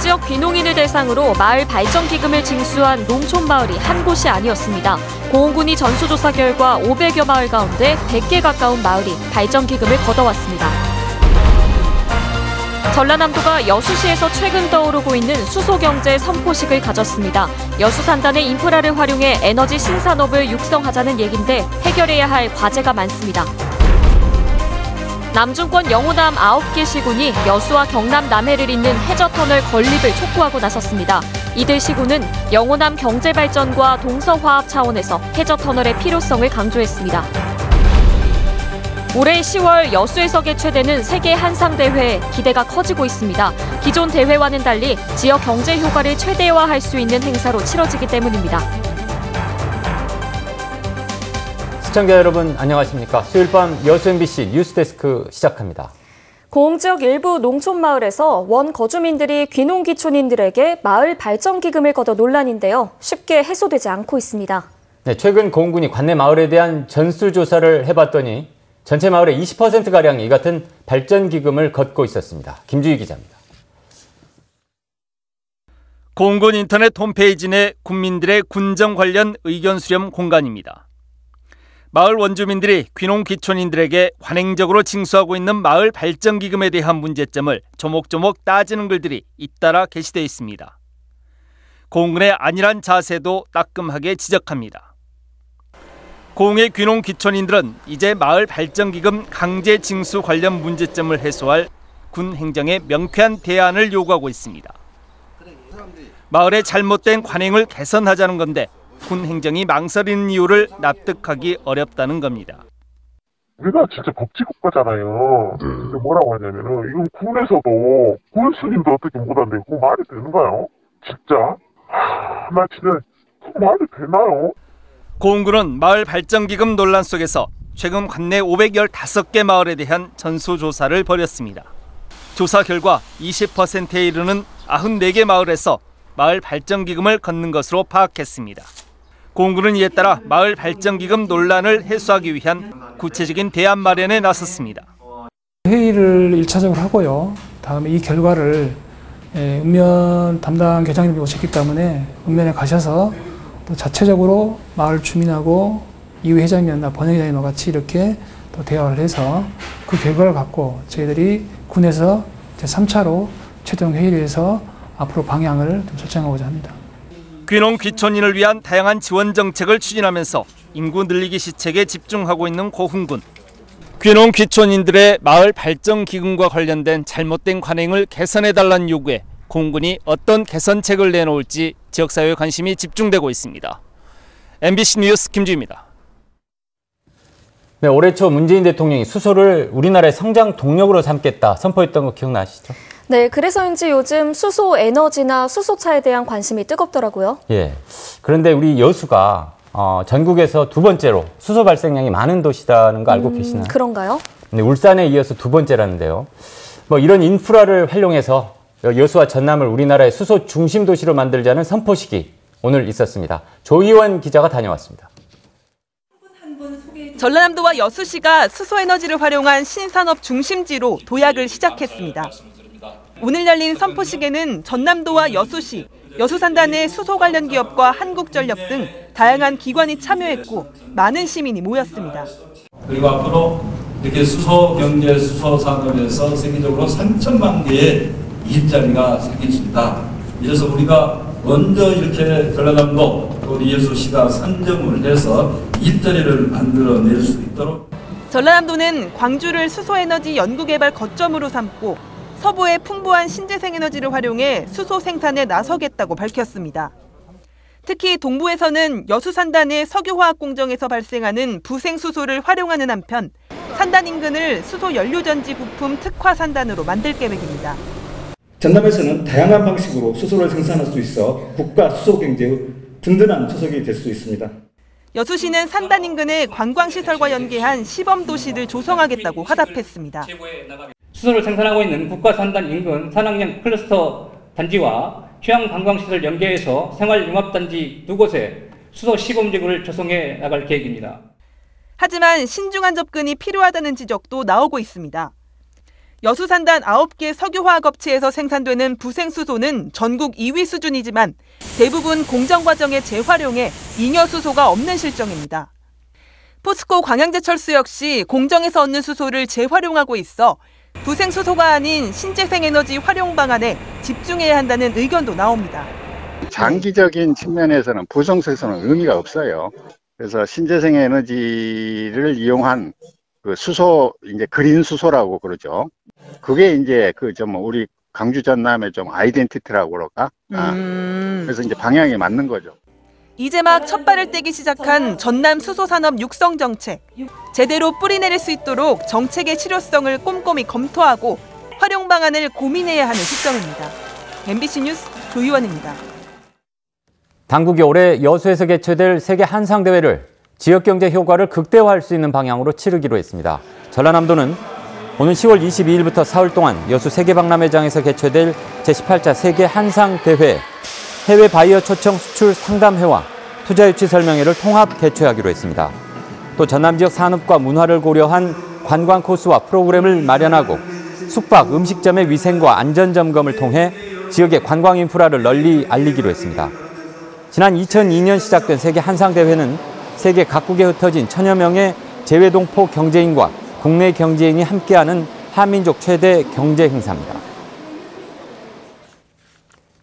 지역 귀농인을 대상으로 마을 발전 기금을 징수한 농촌 마을이 한 곳이 아니었습니다. 고흥군이 전수조사 결과 500여 마을 가운데 100개 가까운 마을이 발전 기금을 걷어왔습니다. 전라남도가 여수시에서 최근 떠오르고 있는 수소경제 선포식을 가졌습니다. 여수 산단의 인프라를 활용해 에너지 신산업을 육성하자는 얘긴데 해결해야 할 과제가 많습니다. 남중권 영호남 9개 시군이 여수와 경남 남해를 잇는 해저터널 건립을 촉구하고 나섰습니다. 이들 시군은 영호남 경제발전과 동서화합 차원에서 해저터널의 필요성을 강조했습니다. 올해 10월 여수에서 개최되는 세계 한상대회에 기대가 커지고 있습니다. 기존 대회와는 달리 지역 경제 효과를 최대화할 수 있는 행사로 치러지기 때문입니다. 시청자 여러분 안녕하십니까. 수요일 밤 여수 MBC 뉴스데스크 시작합니다. 고흥 지역 일부 농촌 마을에서 원 거주민들이 귀농 기촌인들에게 마을 발전 기금을 걷어 논란인데요. 쉽게 해소되지 않고 있습니다. 네, 최근 고흥군이 관내 마을에 대한 전수조사를 해봤더니 전체 마을의 20%가량이 이 같은 발전 기금을 걷고 있었습니다. 김주희 기자입니다. 고흥군 인터넷 홈페이지 내 군민들의 군정 관련 의견 수렴 공간입니다. 마을 원주민들이 귀농 귀촌인들에게 관행적으로 징수하고 있는 마을 발전 기금에 대한 문제점을 조목조목 따지는 글들이 잇따라 게시되어 있습니다. 고흥군의 안일한 자세도 따끔하게 지적합니다. 고흥의 귀농 귀촌인들은 이제 마을 발전 기금 강제 징수 관련 문제점을 해소할 군 행정의 명쾌한 대안을 요구하고 있습니다. 마을의 잘못된 관행을 개선하자는 건데 군 행정이 망설이는 이유를 납득하기 어렵다는 겁니다. 우리가 진짜 법치국가잖아요. 근데 뭐라고 하냐면은 이건 군에서도 군 스님도 어떻게 못한데 그거 말이 되는가요? 진짜? 나 진짜 그거 말이 되나요? 고흥군은 마을 발전기금 논란 속에서 최근 관내 515개 마을에 대한 전수조사를 벌였습니다. 조사 결과 20%에 이르는 94개 마을에서 마을 발전기금을 걷는 것으로 파악했습니다. 고흥군은 이에 따라 마을 발전기금 논란을 해소하기 위한 구체적인 대안 마련에 나섰습니다. 회의를 1차적으로 하고요. 다음에 이 결과를 읍면 담당 계장님이 오셨기 때문에 읍면에 가셔서 또 자체적으로 마을 주민하고 이회 회장님이나 번영회장님과 같이 이렇게 또 대화를 해서 그 결과를 갖고 저희들이 군에서 제3차로 최종 회의를 해서 앞으로 방향을 좀 설정하고자 합니다. 귀농 귀촌인을 위한 다양한 지원 정책을 추진하면서 인구 늘리기 시책에 집중하고 있는 고흥군. 귀농 귀촌인들의 마을 발전 기금과 관련된 잘못된 관행을 개선해달라는 요구에 고흥군이 어떤 개선책을 내놓을지 지역사회의 관심이 집중되고 있습니다. MBC 뉴스 김주희입니다. 네, 올해 초 문재인 대통령이 수소를 우리나라의 성장 동력으로 삼겠다 선포했던 거 기억나시죠? 네, 그래서인지 요즘 수소 에너지나 수소차에 대한 관심이 뜨겁더라고요. 예. 그런데 우리 여수가 전국에서 두 번째로 수소 발생량이 많은 도시라는 거 알고 계시나요? 그런가요? 네, 울산에 이어서 두 번째라는데요. 이런 인프라를 활용해서 여수와 전남을 우리나라의 수소 중심 도시로 만들자는 선포식이 오늘 있었습니다. 조희원 기자가 다녀왔습니다. 전라남도와 여수시가 수소에너지를 활용한 신산업 중심지로 도약을 시작했습니다. 오늘 열린 선포식에는 전남도와 여수시, 여수산단의 수소 관련 기업과 한국전력 등 다양한 기관이 참여했고 많은 시민이 모였습니다. 그리고 앞으로 이렇게 수소 경제, 수소 산업에서 세계적으로 3천만 개의 일자리가 생길 수 있다. 이래서 우리가 먼저 이렇게 전라남도 우리 여수시가 선정을 해서 일자리를 만들어낼 수 있도록. 전라남도는 광주를 수소에너지 연구개발 거점으로 삼고 서부의 풍부한 신재생에너지를 활용해 수소 생산에 나서겠다고 밝혔습니다. 특히 동부에서는 여수산단의 석유화학 공정에서 발생하는 부생수소를 활용하는 한편 산단 인근을 수소 연료전지 부품 특화 산단으로 만들 계획입니다. 전남에서는 다양한 방식으로 수소를 생산할 수 있어 국가 수소 경제의 든든한 초석이 될 수 있습니다. 여수시는 산단 인근에 관광시설과 연계한 시범도시를 조성하겠다고 화답했습니다. 수소를 생산하고 있는 국가 산단 인근 산학령 클러스터 단지와 휴양 관광시설 연계해서 생활융합단지 두 곳에 수소 시범지구를 조성해 나갈 계획입니다. 하지만 신중한 접근이 필요하다는 지적도 나오고 있습니다. 여수산단 9개 석유화학업체에서 생산되는 부생수소는 전국 2위 수준이지만 대부분 공정과정의 재활용에 잉여수소가 없는 실정입니다. 포스코 광양제철소 역시 공정에서 얻는 수소를 재활용하고 있어 부생수소가 아닌 신재생에너지 활용 방안에 집중해야 한다는 의견도 나옵니다. 장기적인 측면에서는 부생수소는 의미가 없어요. 그래서 신재생에너지를 이용한 그 수소, 이제 그린 수소라고 그러죠. 그게 이제 우리 광주 전남의 좀 아이덴티티라고 그럴까? 그래서 이제 방향이 맞는 거죠. 이제 막 첫 발을 떼기 시작한 전남 수소산업 육성 정책. 제대로 뿌리내릴 수 있도록 정책의 실효성을 꼼꼼히 검토하고 활용 방안을 고민해야 하는 시점입니다. MBC 뉴스 조희원입니다. 당국이 올해 여수에서 개최될 세계 한상대회를 지역경제 효과를 극대화할 수 있는 방향으로 치르기로 했습니다. 전라남도는 오는 10월 22일부터 사흘 동안 여수 세계박람회장에서 개최될 제18차 세계 한상대회 해외 바이어 초청 수출 상담회와 투자 유치 설명회를 통합 개최하기로 했습니다. 또 전남 지역 산업과 문화를 고려한 관광 코스와 프로그램을 마련하고 숙박, 음식점의 위생과 안전 점검을 통해 지역의 관광 인프라를 널리 알리기로 했습니다. 지난 2002년 시작된 세계 한상대회는 세계 각국에 흩어진 천여 명의 재외동포 경제인과 국내 경제인이 함께하는 한민족 최대 경제 행사입니다.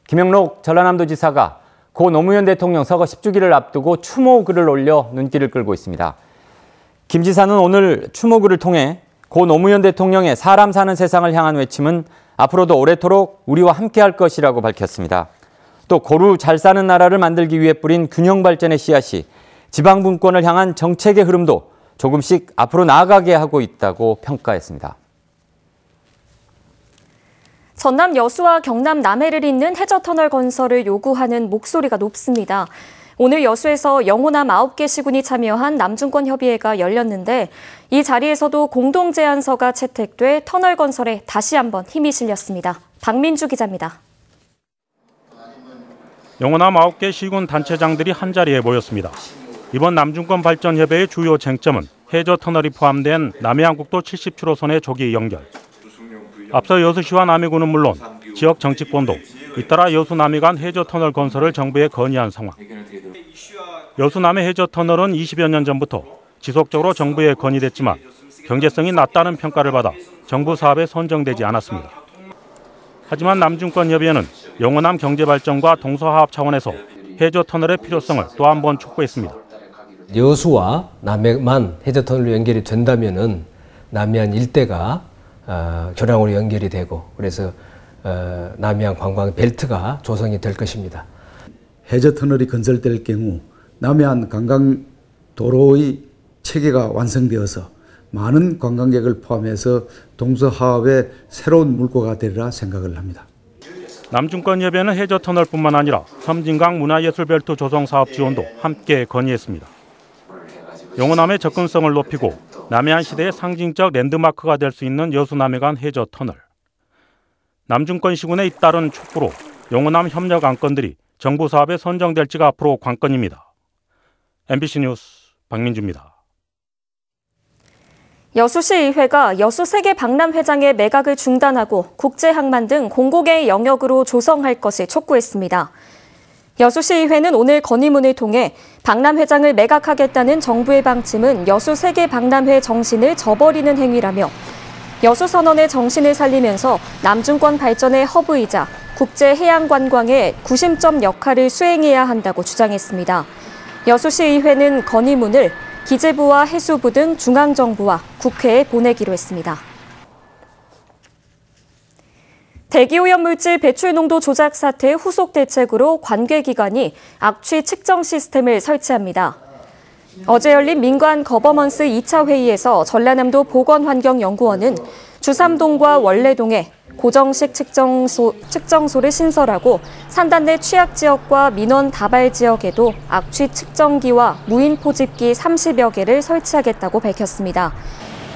김영록 전라남도지사가 고 노무현 대통령 서거 10주기를 앞두고 추모글을 올려 눈길을 끌고 있습니다. 김 지사는 오늘 추모글을 통해 고 노무현 대통령의 사람 사는 세상을 향한 외침은 앞으로도 오래도록 우리와 함께할 것이라고 밝혔습니다. 또 고루 잘 사는 나라를 만들기 위해 뿌린 균형 발전의 씨앗이 지방 분권을 향한 정책의 흐름도 조금씩 앞으로 나아가게 하고 있다고 평가했습니다. 전남 여수와 경남 남해를 잇는 해저터널 건설을 요구하는 목소리가 높습니다. 오늘 여수에서 영호남 9개 시군이 참여한 남중권협의회가 열렸는데 이 자리에서도 공동 제안서가 채택돼 터널 건설에 다시 한번 힘이 실렸습니다. 박민주 기자입니다. 영호남 9개 시군 단체장들이 한자리에 모였습니다. 이번 남중권 발전협의회의 주요 쟁점은 해저터널이 포함된 남해안국도 70km선의 조기 연결. 앞서 여수시와 남해군은 물론 지역 정치권도 잇따라 여수 남해 간 해저터널 건설을 정부에 건의한 상황. 여수 남해 해저터널은 20여 년 전부터 지속적으로 정부에 건의됐지만 경제성이 낮다는 평가를 받아 정부 사업에 선정되지 않았습니다. 하지만 남중권협의회는 영호남 경제발전과 동서화합 차원에서 해저터널의 필요성을 또 한 번 촉구했습니다. 여수와 남해만 해저터널로 연결이 된다면은 남해안 일대가 교량으로 연결이 되고 그래서 남해안 관광 벨트가 조성이 될 것입니다. 해저터널이 건설될 경우 남해안 관광도로의 체계가 완성되어서 많은 관광객을 포함해서 동서화합의 새로운 물꼬가 되리라 생각을 합니다. 남중권협의회는 해저터널뿐만 아니라 섬진강 문화예술벨트 조성 사업 지원도 함께 건의했습니다. 영호남의 접근성을 높이고 남해안 시대의 상징적 랜드마크가 될 수 있는 여수 남해 간 해저터널. 남중권 시군에 잇따른 촉구로 영호남 협력 안건들이 정부 사업에 선정될지가 앞으로 관건입니다. MBC 뉴스 박민주입니다. 여수시의회가 여수 세계박람회장의 매각을 중단하고 국제항만 등 공공의 영역으로 조성할 것을 촉구했습니다. 여수시의회는 오늘 건의문을 통해 박람회장을 매각하겠다는 정부의 방침은 여수 세계박람회 정신을 저버리는 행위라며 여수선언의 정신을 살리면서 남중권 발전의 허브이자 국제해양관광의 구심점 역할을 수행해야 한다고 주장했습니다. 여수시의회는 건의문을 기재부와 해수부 등 중앙정부와 국회에 보내기로 했습니다. 대기오염물질 배출 농도 조작 사태 후속 대책으로 관계기관이 악취 측정 시스템을 설치합니다. 어제 열린 민관 거버먼스 2차 회의에서 전라남도 보건환경연구원은 주삼동과 원래동에 고정식 측정소를 신설하고 산단 내 취약지역과 민원 다발 지역에도 악취 측정기와 무인 포집기 30여 개를 설치하겠다고 밝혔습니다.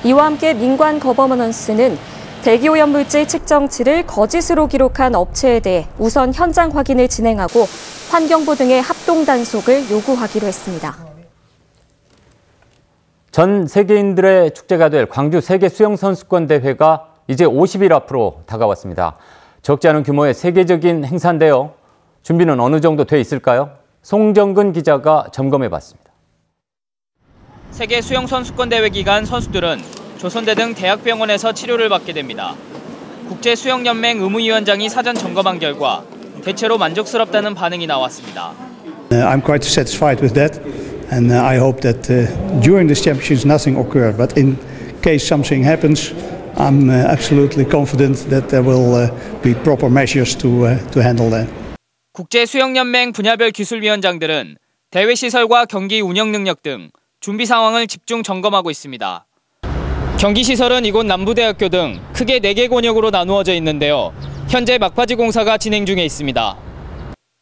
이와 함께 민관 거버넌스는 대기오염물질 측정치를 거짓으로 기록한 업체에 대해 우선 현장 확인을 진행하고 환경부 등의 합동 단속을 요구하기로 했습니다. 전 세계인들의 축제가 될 광주 세계수영선수권대회가 이제 50일 앞으로 다가왔습니다. 적지 않은 규모의 세계적인 행사인데요. 준비는 어느 정도 돼 있을까요? 송정근 기자가 점검해봤습니다. 세계 수영 선수권 대회 기간 선수들은 조선대 등 대학병원에서 치료를 받게 됩니다. 국제수영연맹 의무위원장이 사전 점검한 결과 대체로 만족스럽다는 반응이 나왔습니다. I'm quite satisfied with that, and I hope that during this championships nothing occur. But in case something happens, I'm absolutely confident that there will be proper measures to handle that. 국제수영연맹 분야별 기술위원장들은 대회 시설과 경기 운영 능력 등 준비 상황을 집중 점검하고 있습니다. 경기 시설은 이곳 남부대학교 등 크게 4개 권역으로 나누어져 있는데요. 현재 막바지 공사가 진행 중에 있습니다.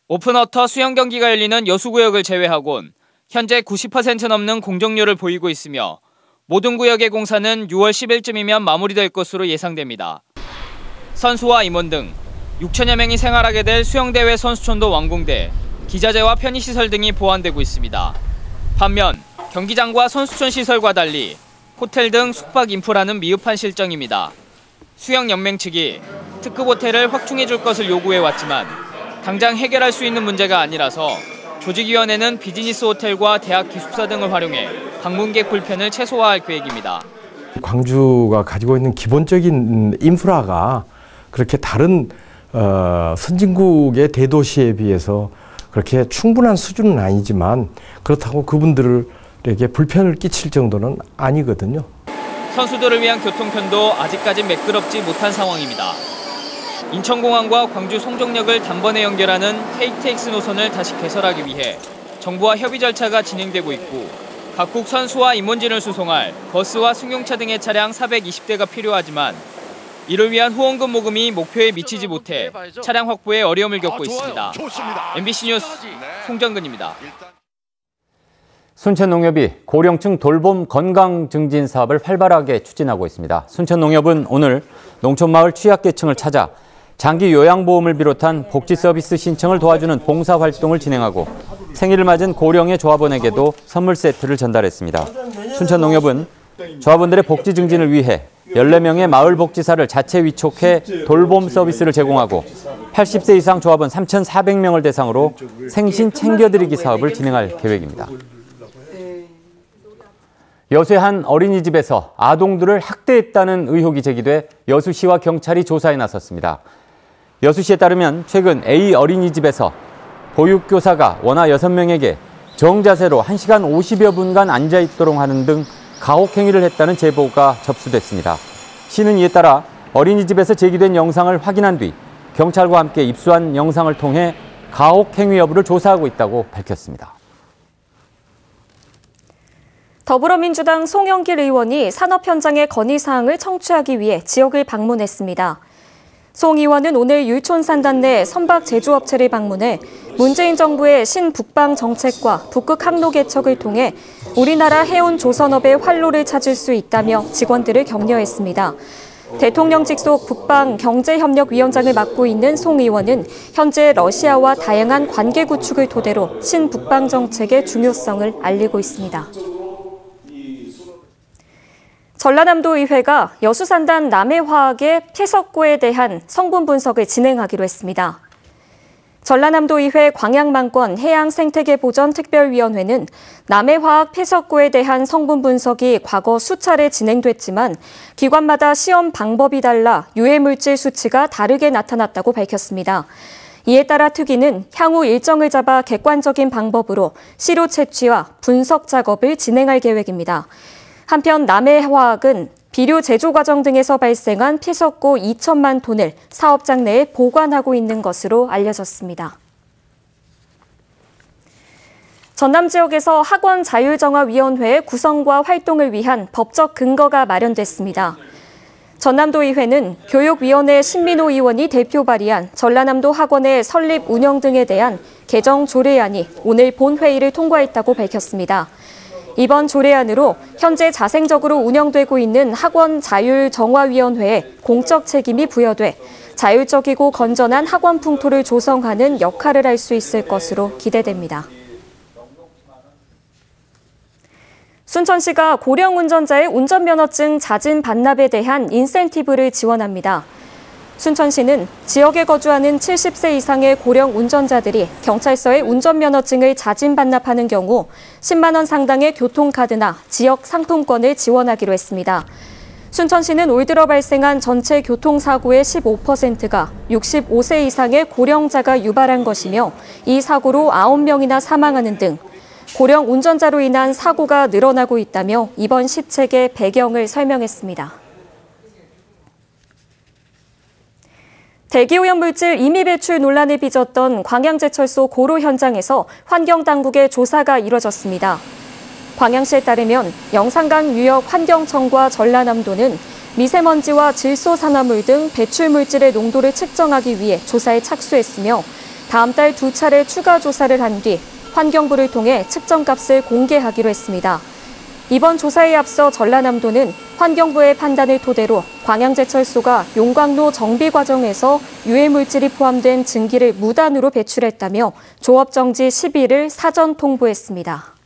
오픈워터 수영 경기가 열리는 여수구역을 제외하곤 현재 90% 넘는 공정률을 보이고 있으며 모든 구역의 공사는 6월 10일쯤이면 마무리될 것으로 예상됩니다. 선수와 임원 등 6천여 명이 생활하게 될 수영대회 선수촌도 완공돼 기자재와 편의시설 등이 보완되고 있습니다. 반면 경기장과 선수촌 시설과 달리 호텔 등 숙박 인프라는 미흡한 실정입니다. 수영연맹 측이 특급 호텔을 확충해 줄 것을 요구해왔지만 당장 해결할 수 있는 문제가 아니라서 조직위원회는 비즈니스 호텔과 대학 기숙사 등을 활용해 방문객 불편을 최소화할 계획입니다. 광주가 가지고 있는 기본적인 인프라가 그렇게 다른 선진국의 대도시에 비해서 그렇게 충분한 수준은 아니지만 그렇다고 그분들에게 불편을 끼칠 정도는 아니거든요. 선수들을 위한 교통편도 아직까지 매끄럽지 못한 상황입니다. 인천공항과 광주 송정역을 단번에 연결하는 KTX 노선을 다시 개설하기 위해 정부와 협의 절차가 진행되고 있고 각국 선수와 임원진을 수송할 버스와 승용차 등의 차량 420대가 필요하지만 이를 위한 후원금 모금이 목표에 미치지 못해 차량 확보에 어려움을 겪고 있습니다. MBC 뉴스 송정근입니다. 순천농협이 고령층 돌봄 건강 증진 사업을 활발하게 추진하고 있습니다. 순천농협은 오늘 농촌마을 취약계층을 찾아 장기 요양보험을 비롯한 복지 서비스 신청을 도와주는 봉사활동을 진행하고 생일을 맞은 고령의 조합원에게도 선물 세트를 전달했습니다. 순천농협은 조합원들의 복지 증진을 위해 14명의 마을복지사를 자체 위촉해 돌봄 서비스를 제공하고 80세 이상 조합원 3,400명을 대상으로 생신 챙겨드리기 사업을 진행할 계획입니다. 여수의 한 어린이집에서 아동들을 학대했다는 의혹이 제기돼 여수시와 경찰이 조사에 나섰습니다. 여수시에 따르면 최근 A 어린이집에서 보육교사가 원아 6명에게 정자세로 1시간 50여 분간 앉아있도록 하는 등 가혹행위를 했다는 제보가 접수됐습니다. 시는 이에 따라 어린이집에서 제기된 영상을 확인한 뒤 경찰과 함께 입수한 영상을 통해 가혹행위 여부를 조사하고 있다고 밝혔습니다. 더불어민주당 송영길 의원이 산업 현장의 건의사항을 청취하기 위해 지역을 방문했습니다. 송 의원은 오늘 율촌산단 내 선박 제조업체를 방문해 문재인 정부의 신북방 정책과 북극 항로 개척을 통해 우리나라 해운 조선업의 활로를 찾을 수 있다며 직원들을 격려했습니다. 대통령 직속 북방 경제협력위원장을 맡고 있는 송 의원은 현재 러시아와 다양한 관계 구축을 토대로 신북방 정책의 중요성을 알리고 있습니다. 전라남도의회가 여수산단 남해화학의 폐석고에 대한 성분 분석을 진행하기로 했습니다. 전라남도의회 광양만권 해양생태계보전특별위원회는 남해화학 폐석고에 대한 성분 분석이 과거 수차례 진행됐지만 기관마다 시험 방법이 달라 유해물질 수치가 다르게 나타났다고 밝혔습니다. 이에 따라 특위는 향후 일정을 잡아 객관적인 방법으로 시료 채취와 분석 작업을 진행할 계획입니다. 한편 남해화학은 비료 제조 과정 등에서 발생한 폐석고 2천만 톤을 사업장 내에 보관하고 있는 것으로 알려졌습니다. 전남 지역에서 학원 자율정화위원회 구성과 활동을 위한 법적 근거가 마련됐습니다. 전남도의회는 교육위원회 신민호 의원이 대표 발의한 전라남도 학원의 설립 운영 등에 대한 개정 조례안이 오늘 본회의를 통과했다고 밝혔습니다. 이번 조례안으로 현재 자생적으로 운영되고 있는 학원 자율정화위원회에 공적 책임이 부여돼 자율적이고 건전한 학원 풍토를 조성하는 역할을 할 수 있을 것으로 기대됩니다. 순천시가 고령 운전자의 운전면허증 자진 반납에 대한 인센티브를 지원합니다. 순천시는 지역에 거주하는 70세 이상의 고령 운전자들이 경찰서에 운전면허증을 자진 반납하는 경우 10만 원 상당의 교통카드나 지역 상품권을 지원하기로 했습니다. 순천시는 올 들어 발생한 전체 교통사고의 15%가 65세 이상의 고령자가 유발한 것이며 이 사고로 9명이나 사망하는 등 고령 운전자로 인한 사고가 늘어나고 있다며 이번 시책의 배경을 설명했습니다. 대기오염물질 임의 배출 논란을 빚었던 광양제철소 고로 현장에서 환경당국의 조사가 이뤄졌습니다. 광양시에 따르면 영산강 유역 환경청과 전라남도는 미세먼지와 질소산화물 등 배출물질의 농도를 측정하기 위해 조사에 착수했으며 다음 달 2차례 추가 조사를 한 뒤 환경부를 통해 측정값을 공개하기로 했습니다. 이번 조사에 앞서 전라남도는 환경부의 판단을 토대로 광양제철소가 용광로 정비 과정에서 유해물질이 포함된 증기를 무단으로 배출했다며 조업 정지 10일을 사전 통보했습니다.